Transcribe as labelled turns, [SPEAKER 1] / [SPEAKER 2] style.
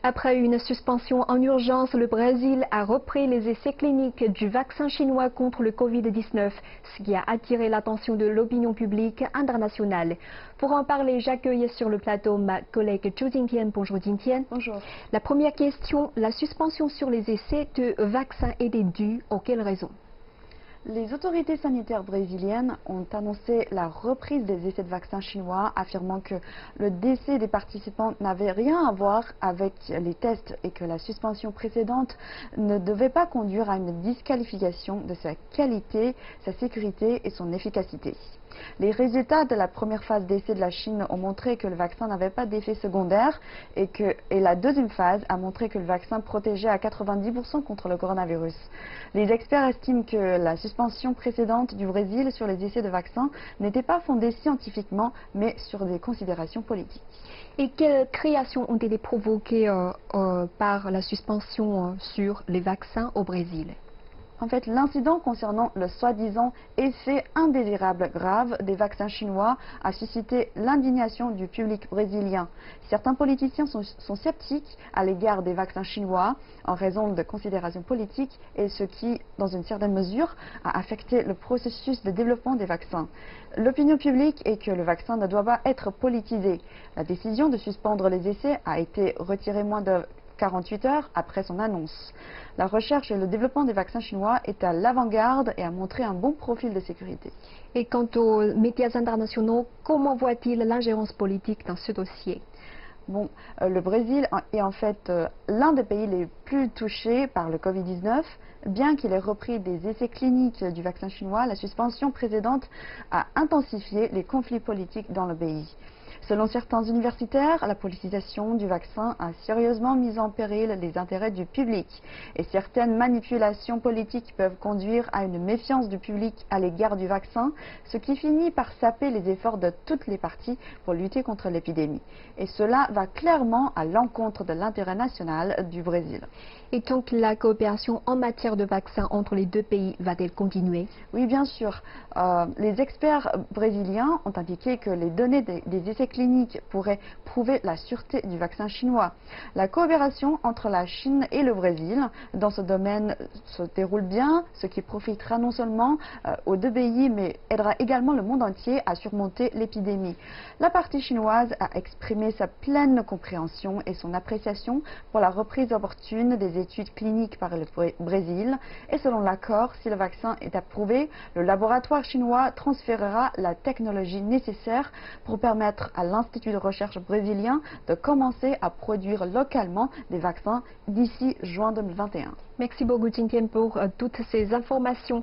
[SPEAKER 1] Après une suspension en urgence, le Brésil a repris les essais cliniques du vaccin chinois contre le Covid-19, ce qui a attiré l'attention de l'opinion publique internationale. Pour en parler, j'accueille sur le plateau ma collègue Zhu Jingtian. Bonjour Jingtian.
[SPEAKER 2] Bonjour.
[SPEAKER 1] La première question, la suspension sur les essais de vaccins était due aux quelles raisons?
[SPEAKER 2] Les autorités sanitaires brésiliennes ont annoncé la reprise des essais de vaccins chinois, affirmant que le décès des participants n'avait rien à voir avec les tests et que la suspension précédente ne devait pas conduire à une disqualification de sa qualité, sa sécurité et son efficacité. Les résultats de la première phase d'essai de la Chine ont montré que le vaccin n'avait pas d'effet secondaire et la deuxième phase a montré que le vaccin protégeait à 90% contre le coronavirus. Les experts estiment que la suspension précédente du Brésil sur les essais de vaccins n'était pas fondée scientifiquement, mais sur des considérations politiques.
[SPEAKER 1] Et quelles créations ont été provoquées par la suspension sur les vaccins au Brésil?
[SPEAKER 2] En fait, l'incident concernant le soi-disant effet indésirable grave des vaccins chinois a suscité l'indignation du public brésilien. Certains politiciens sont sceptiques à l'égard des vaccins chinois en raison de considérations politiques et ce qui, dans une certaine mesure, a affecté le processus de développement des vaccins. L'opinion publique est que le vaccin ne doit pas être politisé. La décision de suspendre les essais a été retirée moins de 48 heures après son annonce. La recherche et le développement des vaccins chinois est à l'avant-garde et a montré un bon profil de sécurité.
[SPEAKER 1] Et quant aux médias internationaux, comment voient-ils l'ingérence politique dans ce dossier?
[SPEAKER 2] Bon, le Brésil est en fait l'un des pays les plus touchés par le Covid-19. Bien qu'il ait repris des essais cliniques du vaccin chinois, la suspension précédente a intensifié les conflits politiques dans le pays. Selon certains universitaires, la politisation du vaccin a sérieusement mis en péril les intérêts du public et certaines manipulations politiques peuvent conduire à une méfiance du public à l'égard du vaccin, ce qui finit par saper les efforts de toutes les parties pour lutter contre l'épidémie. Et cela va clairement à l'encontre de l'intérêt national du Brésil.
[SPEAKER 1] Et donc la coopération en matière de vaccins entre les deux pays va-t-elle continuer?
[SPEAKER 2] Oui, bien sûr. Les experts brésiliens ont indiqué que les données des essais cliniques pourraient prouver la sûreté du vaccin chinois. La coopération entre la Chine et le Brésil dans ce domaine se déroule bien, ce qui profitera non seulement aux deux pays, mais aidera également le monde entier à surmonter l'épidémie. La partie chinoise a exprimé sa pleine compréhension et son appréciation pour la reprise opportune des études cliniques par le Brésil. Et selon l'accord, si le vaccin est approuvé, le laboratoire chinois transférera la technologie nécessaire pour permettre à l'Institut de recherche brésilien de commencer à produire localement des vaccins d'ici juin 2021.
[SPEAKER 1] Merci beaucoup Jingtian pour toutes ces informations.